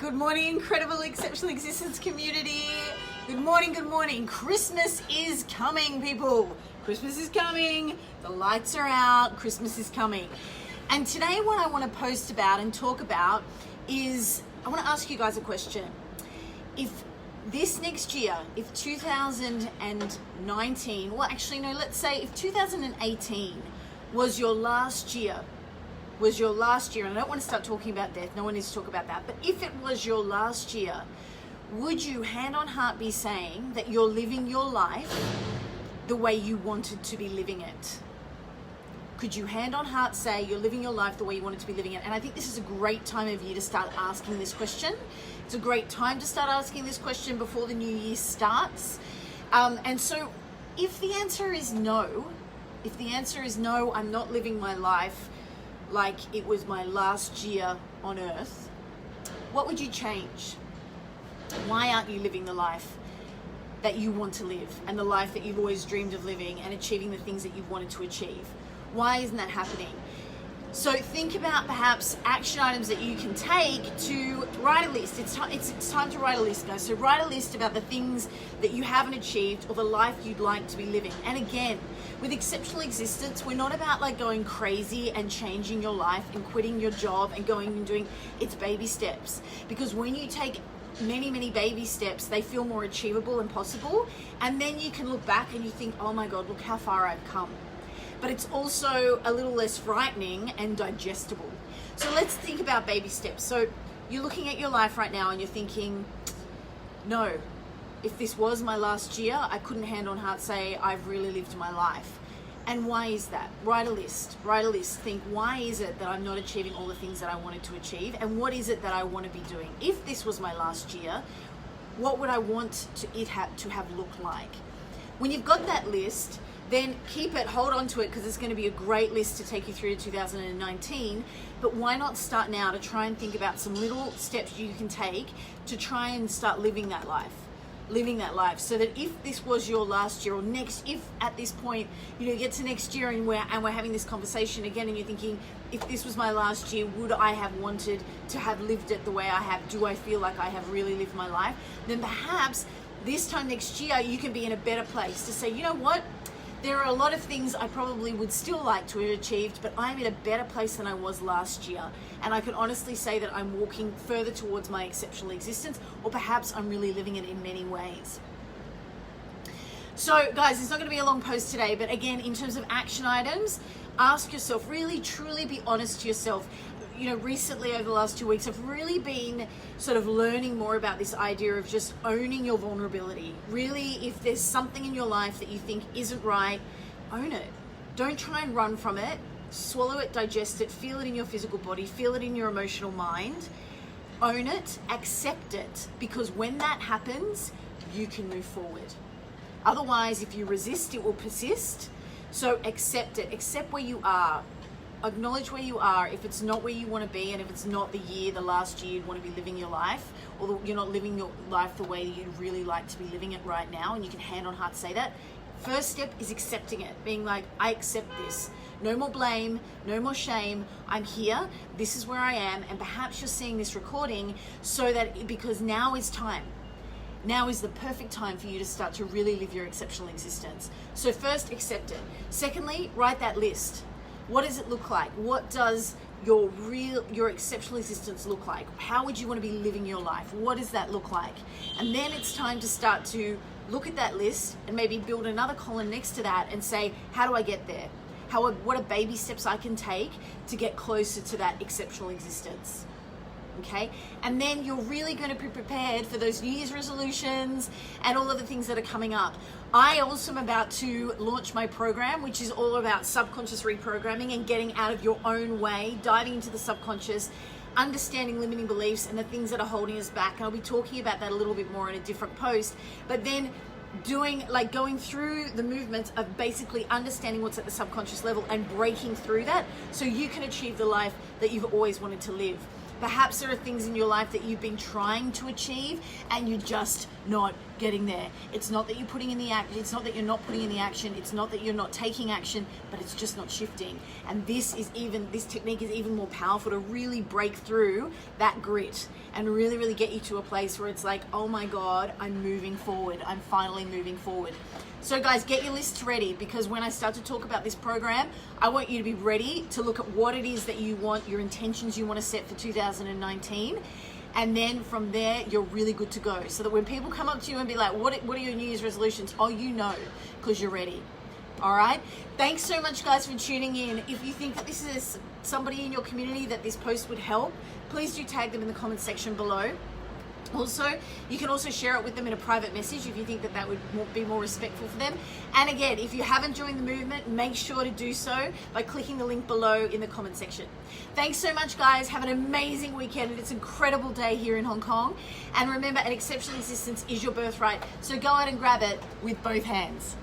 Good morning, incredible, exceptional existence community. Good morning, good morning. Christmas is coming, people. Christmas is coming. The lights are out. Christmas is coming. And today what I want to post about and talk about is, I want to ask you guys a question. If this next year, if 2019, well actually no, let's say if 2018 was your last year, and I don't want to start talking about death, no one needs to talk about that, but if it was your last year, would you hand on heart be saying that you're living your life the way you wanted to be living it? Could you hand on heart say you're living your life the way you wanted to be living it? And I think this is a great time of year to start asking this question. It's a great time to start asking this question before the new year starts. And so if the answer is no, I'm not living my life like it was my last year on earth, what would you change? Why aren't you living the life that you want to live and the life that you've always dreamed of living and achieving the things that you've wanted to achieve? Why isn't that happening? So think about perhaps action items that you can take to write a list. It's time to write a list, guys. So write a list about the things that you haven't achieved or the life you'd like to be living. And again, with exceptional existence, we're not about like going crazy and changing your life and quitting your job and going and doing, it's baby steps. Because when you take many baby steps, they feel more achievable and possible. And then you can look back and you think, oh my God, look how far I've come. But it's also a little less frightening and digestible. So let's think about baby steps. So you're looking at your life right now and you're thinking, no, if this was my last year, I couldn't hand on heart say I've really lived my life. And why is that? Write a list. Think, why is it that I'm not achieving all the things that I wanted to achieve? And what is it that I want to be doing? If this was my last year, what would I want it to have looked like? When you've got that list, then keep it, hold on to it, because it's going to be a great list to take you through to 2019. But why not start now to try and think about some little steps you can take to try and start living that life, so that if this was your last year or next, if at this point, you get to next year and we're having this conversation again and you're thinking, if this was my last year, would I have wanted to have lived it the way I have? Do I feel like I have really lived my life? Then perhaps this time next year, you can be in a better place to say, you know what? There are a lot of things I probably would still like to have achieved, but I'm in a better place than I was last year. And I can honestly say that I'm walking further towards my exceptional existence, or perhaps I'm really living it in many ways. So guys, it's not going to be a long post today, but again, in terms of action items, ask yourself, really truly be honest to yourself. Recently over the last 2 weeks, I've really been sort of learning more about this idea of just owning your vulnerability. Really, if there's something in your life that you think isn't right, own it. Don't try and run from it. Swallow it, digest it, feel it in your physical body, feel it in your emotional mind. Own it, accept it, because when that happens, you can move forward. Otherwise, if you resist, it will persist. So accept it, accept where you are. Acknowledge where you are. If it's not where you want to be, and if it's not the last year you'd want to be living your life, or you're not living your life the way you'd really like to be living it right now, and you can hand on heart say that, first step is accepting it, being like, I accept this. No more blame, no more shame. I'm here. This is where I am. And perhaps you're seeing this recording because now is time. Now is the perfect time for you to start to really live your exceptional existence. So first, accept it. Secondly, write that list. What does it look like? What does your exceptional existence look like? How would you want to be living your life? What does that look like? And then it's time to start to look at that list and maybe build another column next to that and say, how do I get there? What are baby steps I can take to get closer to that exceptional existence? Okay, and then you're really going to be prepared for those New Year's resolutions and all of the things that are coming up. I also am about to launch my program, which is all about subconscious reprogramming and getting out of your own way, diving into the subconscious, understanding limiting beliefs and the things that are holding us back. And I'll be talking about that a little bit more in a different post, but then going through the movements of basically understanding what's at the subconscious level and breaking through that so you can achieve the life that you've always wanted to live. Perhaps there are things in your life that you've been trying to achieve and you're just not getting there. It's not that you're putting in the action, it's not that you're not putting in the action, it's not that you're not taking action, but it's just not shifting. And this technique is even more powerful to really break through that grit and really get you to a place where it's like, oh my God, I'm moving forward. I'm finally moving forward. So guys, get your lists ready, because when I start to talk about this program, I want you to be ready to look at what it is that you want, your intentions you want to set for 2019. And then from there, you're really good to go. So that when people come up to you and be like, what are your New Year's resolutions? Oh, you know, because you're ready. All right. Thanks so much, guys, for tuning in. If you think that this is somebody in your community that this post would help, please do tag them in the comment section below. Also, you can also share it with them in a private message if you think that would be more respectful for them. And again, if you haven't joined the movement, make sure to do so by clicking the link below in the comment section. Thanks so much, guys. Have an amazing weekend. It's an incredible day here in Hong Kong. And remember, an exceptional existence is your birthright. So go out and grab it with both hands.